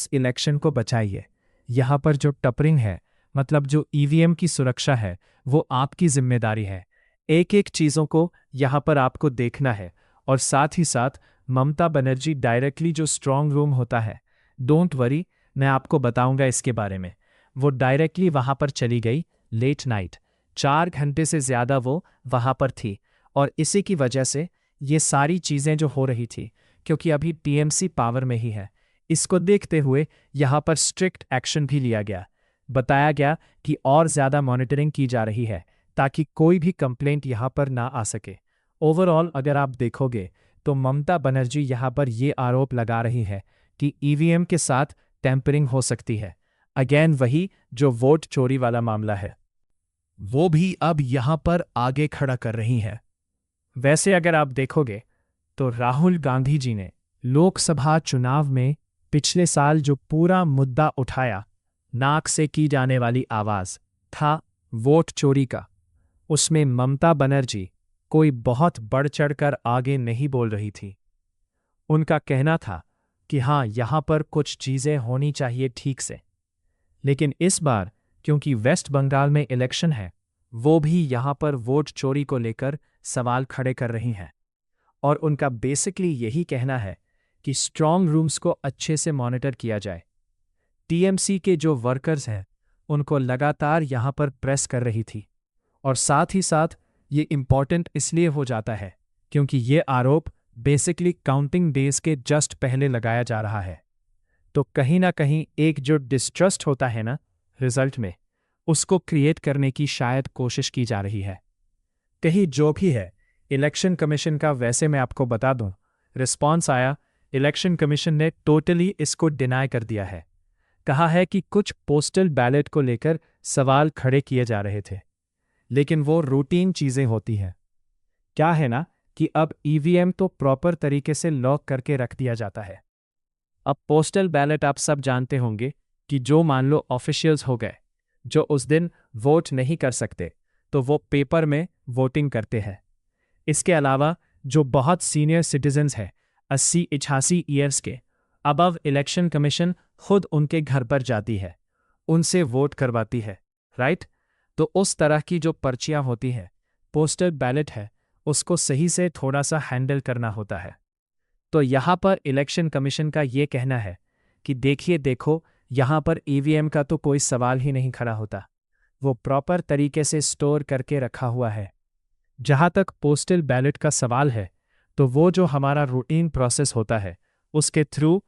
इस इलेक्शन को बचाइए। यहाँ पर जो टपरिंग है, मतलब जो ईवीएम की सुरक्षा है, वो आपकी जिम्मेदारी है। एक एक चीज़ों को यहाँ पर आपको देखना है। और साथ ही साथ ममता बनर्जी डायरेक्टली जो स्ट्रांग रूम होता है, डोंट वरी, मैं आपको बताऊंगा इसके बारे में। वो डायरेक्टली वहाँ पर चली गई लेट नाइट। 4 घंटे से ज़्यादा वो वहाँ पर थी। और इसी की वजह से ये सारी चीज़ें जो हो रही थी, क्योंकि अभी टीएमसी पावर में ही है, इसको देखते हुए यहाँ पर स्ट्रिक्ट एक्शन भी लिया गया। बताया गया कि और ज़्यादा मॉनिटरिंग की जा रही है ताकि कोई भी कंप्लेंट यहाँ पर ना आ सके। ओवरऑल अगर आप देखोगे तो ममता बनर्जी यहाँ पर ये आरोप लगा रही है कि ईवीएम के साथ टेम्परिंग हो सकती है। अगेन वही जो वोट चोरी वाला मामला है, वो भी अब यहाँ पर आगे खड़ा कर रही है। वैसे अगर आप देखोगे तो राहुल गांधी जी ने लोकसभा चुनाव में पिछले साल जो पूरा मुद्दा उठाया, नाक से की जाने वाली आवाज था वोट चोरी का, उसमें ममता बनर्जी कोई बहुत बढ़ चढ़कर आगे नहीं बोल रही थी। उनका कहना था कि हाँ, यहाँ पर कुछ चीज़ें होनी चाहिए ठीक से। लेकिन इस बार क्योंकि वेस्ट बंगाल में इलेक्शन है, वो भी यहाँ पर वोट चोरी को लेकर सवाल खड़े कर रही हैं। और उनका बेसिकली यही कहना है कि स्ट्रांग रूम्स को अच्छे से मॉनिटर किया जाए। टीएमसी के जो वर्कर्स हैं, उनको लगातार यहाँ पर प्रेस कर रही थी। और साथ ही साथ ये इम्पॉर्टेंट इसलिए हो जाता है क्योंकि ये आरोप बेसिकली काउंटिंग डेज के जस्ट पहले लगाया जा रहा है। तो कहीं ना कहीं एक जो डिस्ट्रस्ट होता है ना रिजल्ट में, उसको क्रिएट करने की शायद कोशिश की जा रही है। कहीं जो भी है, इलेक्शन कमीशन का वैसे मैं आपको बता दूं, रिस्पॉन्स आया, इलेक्शन कमीशन ने टोटली इसको डिनाई कर दिया है। कहा है कि कुछ पोस्टल बैलेट को लेकर सवाल खड़े किए जा रहे थे, लेकिन वो रूटीन चीज़ें होती हैं। क्या है ना कि अब ईवीएम तो प्रॉपर तरीके से लॉक करके रख दिया जाता है। अब पोस्टल बैलेट आप सब जानते होंगे कि जो मान लो ऑफिशियल्स हो गए, जो उस दिन वोट नहीं कर सकते, तो वो पेपर में वोटिंग करते हैं। इसके अलावा जो बहुत सीनियर सिटीजन्स हैं, 80-88 ईयर्स के अबव, इलेक्शन कमीशन खुद उनके घर पर जाती है, उनसे वोट करवाती है, राइट? तो उस तरह की जो पर्चियां होती हैं, पोस्टल बैलेट है, उसको सही से थोड़ा सा हैंडल करना होता है। तो यहाँ पर इलेक्शन कमीशन का ये कहना है कि देखो, यहाँ पर ईवीएम का तो कोई सवाल ही नहीं खड़ा होता, वो प्रॉपर तरीके से स्टोर करके रखा हुआ है। जहाँ तक पोस्टल बैलेट का सवाल है, तो वो जो हमारा रूटीन प्रोसेस होता है, उसके थ्रू